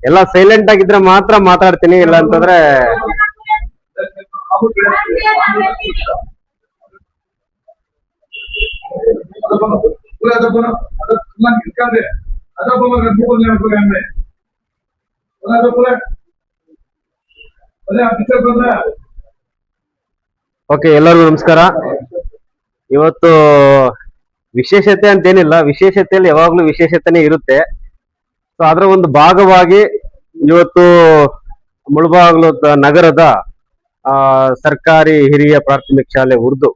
ಎಲ್ಲ ಸೈಲೆಂಟ್ ಆಗಿದ್ರೆ ಮಾತ್ರ ಮಾತಾಡ್ತೀನಿ, ಇಲ್ಲ ಅಂತಂದ್ರೆ ಓಕೆ. ಎಲ್ಲರಿಗೂ ನಮಸ್ಕಾರ. ಇವತ್ತು ವಿಶೇಷತೆ ಅಂತೇನಿಲ್ಲ, ವಿಶೇಷತೆಯಲ್ಲಿ ಯಾವಾಗ್ಲೂ ವಿಶೇಷತೆನೇ ಇರುತ್ತೆ. ಸೊ ಅದರ ಒಂದು ಭಾಗವಾಗಿ ಇವತ್ತು ಮುಳಬಾಗಿಲು ನಗರದ ಸರ್ಕಾರಿ ಹಿರಿಯ ಪ್ರಾಥಮಿಕ ಶಾಲೆ ಉರ್ದು,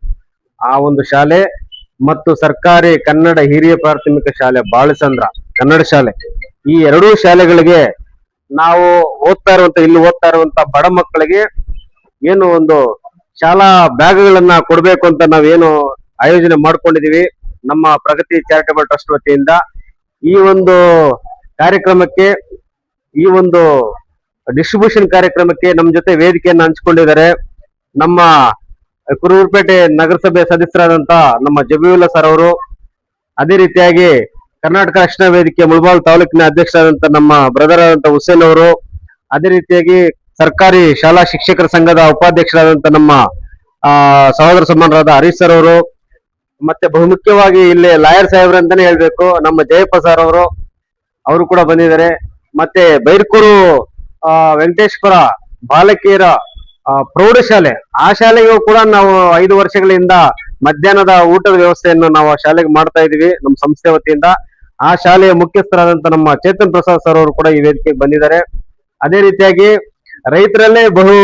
ಆ ಒಂದು ಶಾಲೆ ಮತ್ತು ಸರ್ಕಾರಿ ಕನ್ನಡ ಹಿರಿಯ ಪ್ರಾಥಮಿಕ ಶಾಲೆ ಬಾಳಸಂದ್ರ ಕನ್ನಡ ಶಾಲೆ, ಈ ಎರಡೂ ಶಾಲೆಗಳಿಗೆ ನಾವು ಇಲ್ಲಿ ಓದ್ತಾ ಇರುವಂತ ಬಡ ಮಕ್ಕಳಿಗೆ ಏನು ಒಂದು ಶಾಲಾ ಬ್ಯಾಗ್ಗಳನ್ನ ಕೊಡ್ಬೇಕು ಅಂತ ನಾವೇನು ಆಯೋಜನೆ ಮಾಡ್ಕೊಂಡಿದೀವಿ ನಮ್ಮ ಪ್ರಗತಿ ಚಾರಿಟಬಲ್ ಟ್ರಸ್ಟ್ ವತಿಯಿಂದ. ಈ ಒಂದು ಕಾರ್ಯಕ್ರಮಕ್ಕೆ, ಈ ಒಂದು ಡಿಸ್ಟ್ರಿಬ್ಯೂಷನ್ ಕಾರ್ಯಕ್ರಮಕ್ಕೆ ನಮ್ಮ ಜೊತೆ ವೇದಿಕೆಯನ್ನು ಹಂಚಿಕೊಂಡಿದ್ದಾರೆ ನಮ್ಮ ಕುರುಬರಪೇಟೆ ನಗರಸಭೆ ಸದಸ್ಯರಾದಂತ ನಮ್ಮ ಜಬೀವುಲ್ಲಾ ಸರ್ ಅವರು, ಅದೇ ರೀತಿಯಾಗಿ ಕರ್ನಾಟಕ ರಕ್ಷಣಾ ವೇದಿಕೆ ಮುಳಬಾಗಿಲು ತಾಲೂಕಿನ ಅಧ್ಯಕ್ಷರಾದಂತ ನಮ್ಮ ಬ್ರದರ್ ಆದಂತ ಹುಸೇನ್ ಅವರು, ಅದೇ ರೀತಿಯಾಗಿ ಸರ್ಕಾರಿ ಶಾಲಾ ಶಿಕ್ಷಕರ ಸಂಘದ ಉಪಾಧ್ಯಕ್ಷರಾದಂತ ನಮ್ಮ ಸಹೋದರ ಸಮಾನರಾದ ಹರೀಶ್ ಸರ್ ಅವರು, ಮತ್ತೆ ಬಹುಮುಖ್ಯವಾಗಿ ಇಲ್ಲಿ ಲಾಯರ್ ಸಾಹೇಬ್ರ ಅಂತಾನೆ ಹೇಳ್ಬೇಕು, ನಮ್ಮ ಜಯಪ್ಪ ಸರ್ ಅವರು ಕೂಡ ಬಂದಿದ್ದಾರೆ. ಮತ್ತೆ ಬೈರ್ಕೂರು ವೆಂಕಟೇಶ್ವರ ಬಾಲಕಿಯರ ಪ್ರೌಢಶಾಲೆ, ಆ ಶಾಲೆಗೂ ಕೂಡ ನಾವು 5 ವರ್ಷಗಳಿಂದ ಮಧ್ಯಾಹ್ನದ ಊಟದ ವ್ಯವಸ್ಥೆಯನ್ನು ನಾವು ಆ ಶಾಲೆಗೆ ಮಾಡ್ತಾ ಇದೀವಿ ನಮ್ಮ ಸಂಸ್ಥೆ ವತಿಯಿಂದ. ಆ ಶಾಲೆಯ ಮುಖ್ಯಸ್ಥರಾದಂತ ನಮ್ಮ ಚೇತನ್ ಪ್ರಸಾದ್ ಸರ್ ಅವರು ಕೂಡ ಈ ವೇದಿಕೆಗೆ ಬಂದಿದ್ದಾರೆ. ಅದೇ ರೀತಿಯಾಗಿ ರೈತರಲ್ಲೇ ಬಹು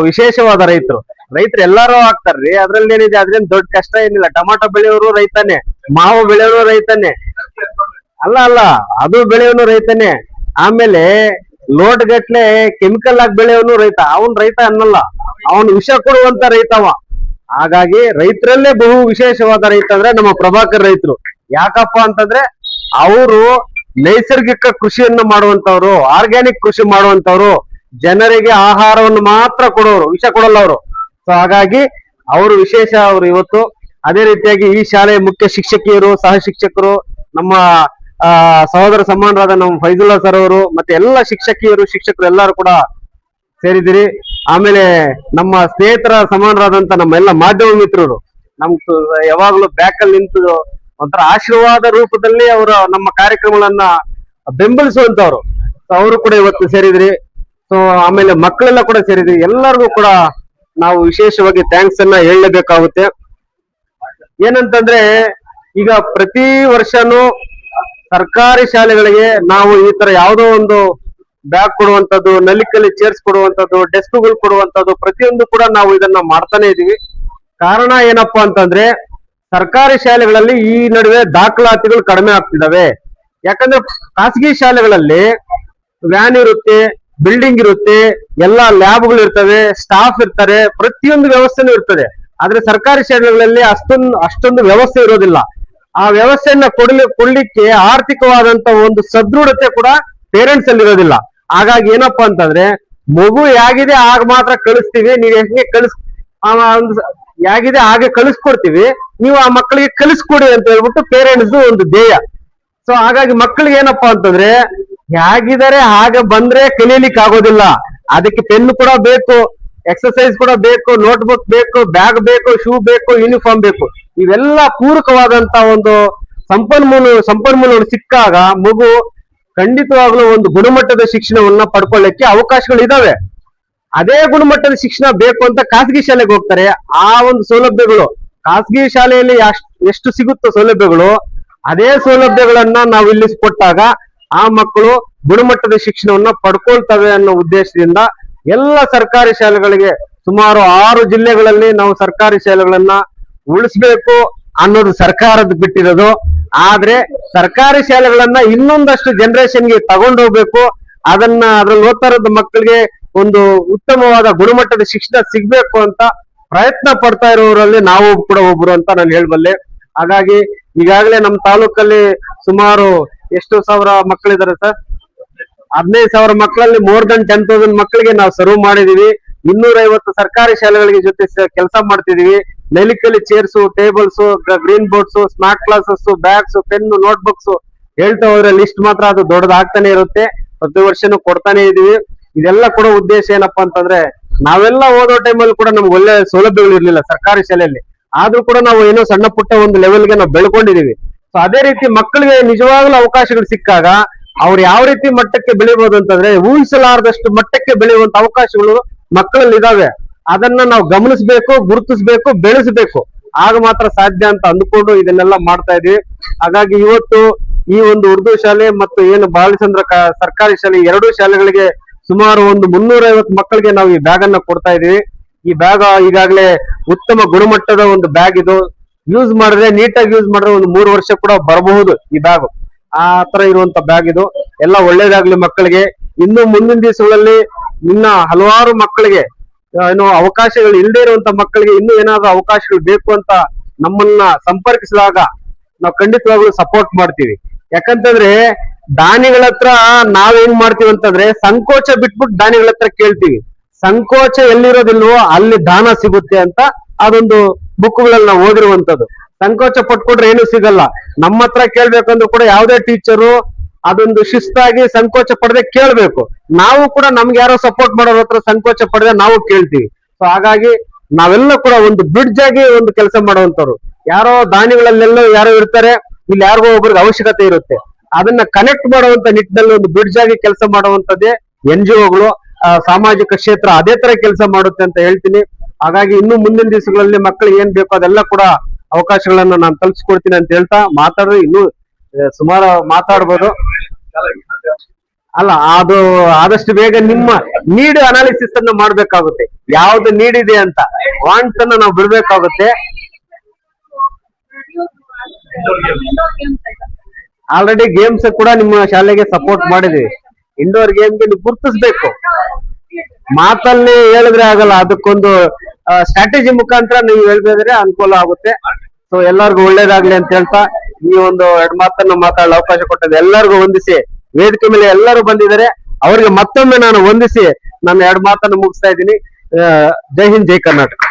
ವಿಶೇಷವಾದ ರೈತರು ಎಲ್ಲಾರು ಆಗ್ತಾರ್ರಿ, ಅದ್ರಲ್ಲಿ ಏನಿದೆ, ಅದ್ರೇನ್ ದೊಡ್ಡ ಕಷ್ಟ ಏನಿಲ್ಲ. ಟೊಮಾಟೊ ಬೆಳೆಯೋರು ರೈತಾನೆ, ಮಾವು ಬೆಳೆಯೋರು ರೈತಾನೆ, ಅಲ್ಲ ಅದು ಬೆಳೆಯೋನು ರೈತಾನೆ. ಆಮೇಲೆ ಲೋಡ್ ಗಟ್ಲೆ ಕೆಮಿಕಲ್ ಆಗಿ ಬೆಳೆಯೋನು ರೈತ, ಅವನ್ ರೈತ ಅನ್ನಲ್ಲ, ಅವನು ವಿಷ ಕೊಡುವಂತ ರೈತವ. ಹಾಗಾಗಿ ರೈತರಲ್ಲೇ ಬಹು ವಿಶೇಷವಾದ ರೈತ ಅಂದ್ರೆ ನಮ್ಮ ಪ್ರಭಾಕರ್ ರೈತರು. ಯಾಕಪ್ಪ ಅಂತಂದ್ರೆ ಅವರು ನೈಸರ್ಗಿಕ ಕೃಷಿಯನ್ನು ಮಾಡುವಂತವ್ರು, ಆರ್ಗ್ಯಾನಿಕ್ ಕೃಷಿ ಮಾಡುವಂತವ್ರು, ಜನರಿಗೆ ಆಹಾರವನ್ನು ಮಾತ್ರ ಕೊಡೋರು, ವಿಷ ಕೊಡಲ್ಲ ಅವರು. ಸೊ ಹಾಗಾಗಿ ಅವರು ವಿಶೇಷ ಅವರು ಇವತ್ತು. ಅದೇ ರೀತಿಯಾಗಿ ಈ ಶಾಲೆಯ ಮುಖ್ಯ ಶಿಕ್ಷಕಿಯರು, ಸಹ ಶಿಕ್ಷಕರು, ನಮ್ಮ ಸಹೋದರ ಸಮಾನರಾದ ನಮ್ಮ ಫೈಜುಲ್ಲಾ ಸರ್ ಅವರು, ಮತ್ತೆ ಎಲ್ಲ ಶಿಕ್ಷಕಿಯರು, ಶಿಕ್ಷಕರು ಎಲ್ಲರೂ ಕೂಡ ಸೇರಿದಿರಿ. ಆಮೇಲೆ ನಮ್ಮ ಸ್ನೇಹಿತರ ಸಮಾನರಾದಂತ ನಮ್ಮ ಎಲ್ಲ ಮಾಧ್ಯಮ ಮಿತ್ರರು ನಮ್ ಯಾವಾಗ್ಲೂ ಬ್ಯಾಕಲ್ಲಿ ನಿಂತು ಒಂಥರ ಆಶೀರ್ವಾದ ರೂಪದಲ್ಲಿ ಅವರು ನಮ್ಮ ಕಾರ್ಯಕ್ರಮಗಳನ್ನ ಬೆಂಬಲಿಸುವಂತವ್ರು, ಅವರು ಕೂಡ ಇವತ್ತು ಸೇರಿದ್ರಿ. ಸೊ ಆಮೇಲೆ ಮಕ್ಕಳೆಲ್ಲ ಕೂಡ ಸೇರಿದ್ರಿ. ಎಲ್ಲರಿಗೂ ಕೂಡ ನಾವು ವಿಶೇಷವಾಗಿ ಥ್ಯಾಂಕ್ಸ್ ಅನ್ನ ಹೇಳಲೇಬೇಕಾಗುತ್ತೆ. ಏನಂತಂದ್ರೆ ಈಗ ಪ್ರತಿ ವರ್ಷನೂ ಸರ್ಕಾರಿ ಶಾಲೆಗಳಿಗೆ ನಾವು ಈ ತರ ಯಾವುದೋ ಒಂದು ಬ್ಯಾಗ್ ಕೊಡುವಂತದ್ದು, ನಲಿಕಲ್ಲಿ ಚೇರ್ಸ್ ಕೊಡುವಂತದ್ದು, ಡೆಸ್ಕ್ಗಳು ಕೊಡುವಂತದ್ದು, ಪ್ರತಿಯೊಂದು ಕೂಡ ನಾವು ಇದನ್ನ ಮಾಡ್ತಾನೆ ಇದೀವಿ. ಕಾರಣ ಏನಪ್ಪಾ ಅಂತಂದ್ರೆ ಸರ್ಕಾರಿ ಶಾಲೆಗಳಲ್ಲಿ ಈ ನಡುವೆ ದಾಖಲಾತಿಗಳು ಕಡಿಮೆ ಆಗ್ತಿದಾವೆ. ಯಾಕಂದ್ರೆ ಖಾಸಗಿ ಶಾಲೆಗಳಲ್ಲಿ ವ್ಯಾನ್ ಇರುತ್ತೆ, ಬಿಲ್ಡಿಂಗ್ ಇರುತ್ತೆ, ಎಲ್ಲಾ ಲ್ಯಾಬ್ಗಳು ಇರ್ತವೆ, ಸ್ಟಾಫ್ ಇರ್ತಾರೆ, ಪ್ರತಿಯೊಂದು ವ್ಯವಸ್ಥೆನೂ ಇರ್ತದೆ. ಆದ್ರೆ ಸರ್ಕಾರಿ ಶಾಲೆಗಳಲ್ಲಿ ಅಷ್ಟೊಂದು ವ್ಯವಸ್ಥೆ ಇರೋದಿಲ್ಲ. ಆ ವ್ಯವಸ್ಥೆಯನ್ನ ಕೊಡ್ಲಿಕ್ಕೆ ಆರ್ಥಿಕವಾದಂತ ಒಂದು ಸದೃಢತೆ ಕೂಡ ಪೇರೆಂಟ್ಸ್ ಅಲ್ಲಿ ಇರೋದಿಲ್ಲ. ಹಾಗಾಗಿ ಏನಪ್ಪಾ ಅಂತಂದ್ರೆ ಮಗು ಹೇಗಿದೆ ಆಗ ಮಾತ್ರ ಕಳಿಸ್ತೀವಿ, ನೀವು ಹೆಂಗೆ ಹೇಗಿದೆ ಹಾಗೆ ಕಳಿಸ್ಕೊಡ್ತೀವಿ, ನೀವು ಆ ಮಕ್ಕಳಿಗೆ ಕಲಿಸ್ಕೊಡಿ ಅಂತ ಹೇಳ್ಬಿಟ್ಟು ಪೇರೆಂಟ್ಸ್ ಒಂದು ಧ್ಯೇಯ. ಸೊ ಹಾಗಾಗಿ ಮಕ್ಕಳಿಗೆ ಏನಪ್ಪಾ ಅಂತಂದ್ರೆ ಹೇಗಿದ್ದಾರೆ ಹಾಗೆ ಬಂದ್ರೆ ಕಲೀಲಿಕ್ಕೆ ಆಗೋದಿಲ್ಲ. ಅದಕ್ಕೆ ಪೆನ್ ಕೂಡ ಬೇಕು, ಎಕ್ಸರ್ಸೈಸ್ ಕೂಡ ಬೇಕು, ನೋಟ್ಬುಕ್ ಬೇಕು, ಬ್ಯಾಗ್ ಬೇಕು, ಶೂ ಬೇಕು, ಯೂನಿಫಾರ್ಮ್ ಬೇಕು. ಇವೆಲ್ಲ ಪೂರಕವಾದಂತ ಒಂದು ಸಂಪನ್ಮೂಲಗಳು ಸಿಕ್ಕಾಗ ಮಗು ಖಂಡಿತವಾಗ್ಲೂ ಒಂದು ಗುಣಮಟ್ಟದ ಶಿಕ್ಷಣವನ್ನ ಪಡ್ಕೊಳ್ಳಿಕ್ಕೆ ಅವಕಾಶಗಳಿದಾವೆ. ಅದೇ ಗುಣಮಟ್ಟದ ಶಿಕ್ಷಣ ಬೇಕು ಅಂತ ಖಾಸಗಿ ಶಾಲೆಗೆ ಹೋಗ್ತಾರೆ. ಆ ಒಂದು ಸೌಲಭ್ಯಗಳು ಖಾಸಗಿ ಶಾಲೆಯಲ್ಲಿ ಎಷ್ಟು ಸಿಗುತ್ತೋ ಸೌಲಭ್ಯಗಳು, ಅದೇ ಸೌಲಭ್ಯಗಳನ್ನ ನಾವು ಇಲ್ಲಿ ಕೊಟ್ಟಾಗ ಆ ಮಕ್ಕಳು ಗುಣಮಟ್ಟದ ಶಿಕ್ಷಣವನ್ನ ಪಡ್ಕೊಳ್ತವೆ ಅನ್ನೋ ಉದ್ದೇಶದಿಂದ ಎಲ್ಲ ಸರ್ಕಾರಿ ಶಾಲೆಗಳಿಗೆ ಸುಮಾರು 6 ಜಿಲ್ಲೆಗಳಲ್ಲಿ ನಾವು ಸರ್ಕಾರಿ ಶಾಲೆಗಳನ್ನ ಉಳಿಸ್ಬೇಕು ಅನ್ನೋದು ಸರ್ಕಾರದ ಬಿಟ್ಟಿರೋದು. ಆದ್ರೆ ಸರ್ಕಾರಿ ಶಾಲೆಗಳನ್ನ ಇನ್ನೊಂದಷ್ಟು ಜನರೇಷನ್ಗೆ ತಗೊಂಡೋಗ್ಬೇಕು, ಅದ್ರಲ್ಲಿ ಓದ್ತಾ ಇರೋದು ಮಕ್ಕಳಿಗೆ ಒಂದು ಉತ್ತಮವಾದ ಗುಣಮಟ್ಟದ ಶಿಕ್ಷಣ ಸಿಗ್ಬೇಕು ಅಂತ ಪ್ರಯತ್ನ ಪಡ್ತಾ ಇರೋರಲ್ಲಿ ನಾವು ಕೂಡ ಒಬ್ರು ಅಂತ ನಾನು ಹೇಳ್ಬಲ್ಲೆ. ಹಾಗಾಗಿ ಈಗಾಗಲೇ ನಮ್ಮ ತಾಲೂಕಲ್ಲಿ ಸುಮಾರು ಎಷ್ಟು ಸಾವಿರ ಮಕ್ಕಳಿದ್ದಾರೆ ಸರ್? 15,000 ಮಕ್ಕಳಲ್ಲಿ ಮೋರ್ ದನ್ 10,000 ಮಕ್ಕಳಿಗೆ ನಾವು ಸರ್ವ್ ಮಾಡಿದೀವಿ. 250 ಸರ್ಕಾರಿ ಶಾಲೆಗಳಿಗೆ ಜೊತೆ ಕೆಲಸ ಮಾಡ್ತಿದೀವಿ. ನೆಲಿಕಲ್ಲಿ chairs, tables, green boards, smart classes, bags, pen, notebooks ಹೇಳ್ತಾ ಹೋದ್ರೆ ಲಿಸ್ಟ್ ಮಾತ್ರ ಅದು ದೊಡ್ಡದಾಗ್ತಾನೆ ಇರುತ್ತೆ. ಪ್ರತಿ ವರ್ಷನೂ ಕೊಡ್ತಾನೆ ಇದೀವಿ. ಇದೆಲ್ಲ ಕೊಡೋ ಉದ್ದೇಶ ಏನಪ್ಪಾ ಅಂತಂದ್ರೆ, ನಾವೆಲ್ಲ ಓದೋ ಟೈಮಲ್ಲಿ ಕೂಡ ನಮ್ಗೆ ಒಳ್ಳೆ ಸೌಲಭ್ಯಗಳು ಇರ್ಲಿಲ್ಲ ಸರ್ಕಾರಿ ಶಾಲೆಯಲ್ಲಿ, ಆದ್ರೂ ಕೂಡ ನಾವು ಏನೋ ಸಣ್ಣ ಪುಟ್ಟ ಒಂದು ಲೆವೆಲ್ಗೆ ನಾವು ಬೆಳ್ಕೊಂಡಿದೀವಿ. ಸೊ ಅದೇ ರೀತಿ ಮಕ್ಕಳಿಗೆ ನಿಜವಾಗ್ಲೂ ಅವಕಾಶಗಳು ಸಿಕ್ಕಾಗ ಅವ್ರು ಯಾವ ರೀತಿ ಮಟ್ಟಕ್ಕೆ ಬೆಳಿಬಹುದು ಅಂತಂದ್ರೆ, ಊಹಿಸಲಾರದಷ್ಟು ಮಟ್ಟಕ್ಕೆ ಬೆಳೆಯುವಂತ ಅವಕಾಶಗಳು ಮಕ್ಕಳಲ್ಲಿ ಇದಾವೆ. ಅದನ್ನ ನಾವು ಗಮನಿಸಬೇಕು, ಗುರುತಿಸಬೇಕು, ಬೆಳೆಸಬೇಕು. ಆಗ ಮಾತ್ರ ಸಾಧ್ಯ ಅಂತ ಅಂದ್ಕೊಂಡು ಇದನ್ನೆಲ್ಲ ಮಾಡ್ತಾ ಇದೀವಿ. ಹಾಗಾಗಿ ಇವತ್ತು ಈ ಒಂದು ಉರ್ದು ಶಾಲೆ ಮತ್ತು ಏನು ಬಾಲಚಂದ್ರ ಸರ್ಕಾರಿ ಶಾಲೆ, ಎರಡೂ ಶಾಲೆಗಳಿಗೆ ಸುಮಾರು ಒಂದು 350 ಮಕ್ಕಳಿಗೆ ನಾವು ಈ ಬ್ಯಾಗ್ ಅನ್ನ ಕೊಡ್ತಾ ಇದೀವಿ. ಈ ಬ್ಯಾಗ್ ಈಗಾಗಲೇ ಉತ್ತಮ ಗುಣಮಟ್ಟದ ಒಂದು ಬ್ಯಾಗ್ ಇದು. ಯೂಸ್ ಮಾಡಿದ್ರೆ, ನೀಟಾಗಿ ಯೂಸ್ ಮಾಡಿದ್ರೆ ಒಂದು 3 ವರ್ಷ ಕೂಡ ಬರಬಹುದು ಈ ಬ್ಯಾಗ್. ಆ ತರ ಇರುವಂತ ಬ್ಯಾಗ್ ಇದು. ಎಲ್ಲ ಒಳ್ಳೇದಾಗ್ಲಿ ಮಕ್ಕಳಿಗೆ. ಇನ್ನು ಮುಂದಿನ ದಿವಸಗಳಲ್ಲಿ ಇನ್ನ ಹಲವಾರು ಮಕ್ಕಳಿಗೆ ಏನು ಅವಕಾಶಗಳು ಇಲ್ಲದೆ ಇರುವಂತ ಮಕ್ಕಳಿಗೆ ಇನ್ನೂ ಏನಾದ್ರು ಅವಕಾಶಗಳು ಬೇಕು ಅಂತ ನಮ್ಮನ್ನ ಸಂಪರ್ಕಿಸಿದಾಗ ನಾವು ಖಂಡಿತವಾಗ್ಲೂ ಸಪೋರ್ಟ್ ಮಾಡ್ತೀವಿ. ಯಾಕಂತಂದ್ರೆ ದಾನಿಗಳ ಹತ್ರ ನಾವೇನ್ ಮಾಡ್ತೀವಿ ಅಂತಂದ್ರೆ, ಸಂಕೋಚ ಬಿಟ್ಬಿಟ್ಟು ದಾನಿಗಳ ಹತ್ರ ಕೇಳ್ತೀವಿ. ಸಂಕೋಚ ಎಲ್ಲಿರೋದಿಲ್ವೋ ಅಲ್ಲಿ ದಾನ ಸಿಗುತ್ತೆ ಅಂತ ಅದೊಂದು ಬುಕ್ಗಳಲ್ಲಿ ನಾವು ಓದಿರುವಂತದ್ದು. ಸಂಕೋಚ ಪಟ್ಕೊಟ್ರೆ ಏನು ಸಿಗಲ್ಲ. ನಮ್ಮ ಹತ್ರ ಕೇಳ್ಬೇಕಂದ್ರೂ ಕೂಡ ಯಾವುದೇ ಟೀಚರು ಅದೊಂದು ಶಿಸ್ತಾಗಿ ಸಂಕೋಚ ಪಡದೆ ಕೇಳ್ಬೇಕು. ನಾವು ಕೂಡ ನಮ್ಗೆ ಯಾರೋ ಸಪೋರ್ಟ್ ಮಾಡೋರ ಹತ್ರ ಸಂಕೋಚ ಪಡದೆ ನಾವು ಕೇಳ್ತೀವಿ. ಸೊ ಹಾಗಾಗಿ ನಾವೆಲ್ಲ ಕೂಡ ಒಂದು ಬ್ರಿಡ್ಜ್ ಆಗಿ ಒಂದು ಕೆಲಸ ಮಾಡುವಂತವ್ರು. ಯಾರೋ ದಾನಿಗಳಲ್ಲೆಲ್ಲೋ ಯಾರೋ ಇರ್ತಾರೆ, ಇಲ್ಲಿ ಯಾರಿಗೋ ಒಬ್ರಿಗೆ ಅವಶ್ಯಕತೆ ಇರುತ್ತೆ. ಅದನ್ನ ಕನೆಕ್ಟ್ ಮಾಡುವಂತ ನಿಟ್ಟಿನಲ್ಲಿ ಒಂದು ಬ್ರಿಡ್ಜ್ ಆಗಿ ಕೆಲಸ ಮಾಡುವಂತದ್ದೇ NGOಗಳು, ಸಾಮಾಜಿಕ ಕ್ಷೇತ್ರ ಅದೇ ತರ ಕೆಲಸ ಮಾಡುತ್ತೆ ಅಂತ ಹೇಳ್ತೀನಿ. ಹಾಗಾಗಿ ಇನ್ನು ಮುಂದಿನ ದಿವಸಗಳಲ್ಲಿ ಮಕ್ಕಳಿಗೆ ಏನ್ ಬೇಕೋ ಅದೆಲ್ಲ ಕೂಡ ಅವಕಾಶಗಳನ್ನ ನಾನು ತಲುಪಿಸ್ಕೊಡ್ತೀನಿ ಅಂತ ಹೇಳ್ತಾ, ಮಾತಾಡಿದ್ರೆ ಇನ್ನೂ ಸುಮಾರು ಮಾತಾಡ್ಬೋದು. ಅಲ್ಲ, ಅದು ಆದಷ್ಟು ಬೇಗ ನಿಮ್ಮ ನೀಡ್ ಅನಾಲಿಸಿಸ್ ಅನ್ನ ಮಾಡ್ಬೇಕಾಗುತ್ತೆ. ಯಾವ್ದು ನೀಡ್ ಇದೆ ಅಂತ ವಾಂಟ್ಸ್ ಅನ್ನ ನಾವು ಬಿಡ್ಬೇಕಾಗುತ್ತೆ. ಆಲ್ರೆಡಿ ಗೇಮ್ಸ್ ಕೂಡ ನಿಮ್ಮ ಶಾಲೆಗೆ ಸಪೋರ್ಟ್ ಮಾಡಿದೀವಿ. ಇಂಡೋರ್ ಗೇಮ್ಗೆ ನೀವು ಗುರ್ತಿಸ್ಬೇಕು. ಮಾತಲ್ಲಿ ಹೇಳಿದ್ರೆ ಆಗಲ್ಲ, ಅದಕ್ಕೊಂದು ಸ್ಟ್ರಾಟಜಿ ಮುಖಾಂತರ ನೀವು ಹೇಳ್ಬೇದ್ರೆ ಅನುಕೂಲ ಆಗುತ್ತೆ. ಸೊ ಎಲ್ಲರಿಗೂ ಒಳ್ಳೇದಾಗ್ಲಿ ಅಂತ ಹೇಳ್ತಾ ಈ ಒಂದು 2 ಮಾತನ್ನ ಮಾತಾಡಲು ಅವಕಾಶ ಕೊಟ್ಟಿದೆ. ಎಲ್ಲರಿಗೂ ವಂದಿಸಿ, ವೇದಿಕೆ ಮೇಲೆ ಎಲ್ಲರೂ ಬಂದಿದ್ದಾರೆ, ಅವರಿಗೆ ಮತ್ತೊಮ್ಮೆ ನಾನು ವಂದಿಸಿ ನನ್ನ 2 ಮಾತನ್ನು ಮುಗಿಸ್ತಾ ಇದ್ದೀನಿ. ಜೈ ಹಿಂದ್, ಜೈ ಕರ್ನಾಟಕ.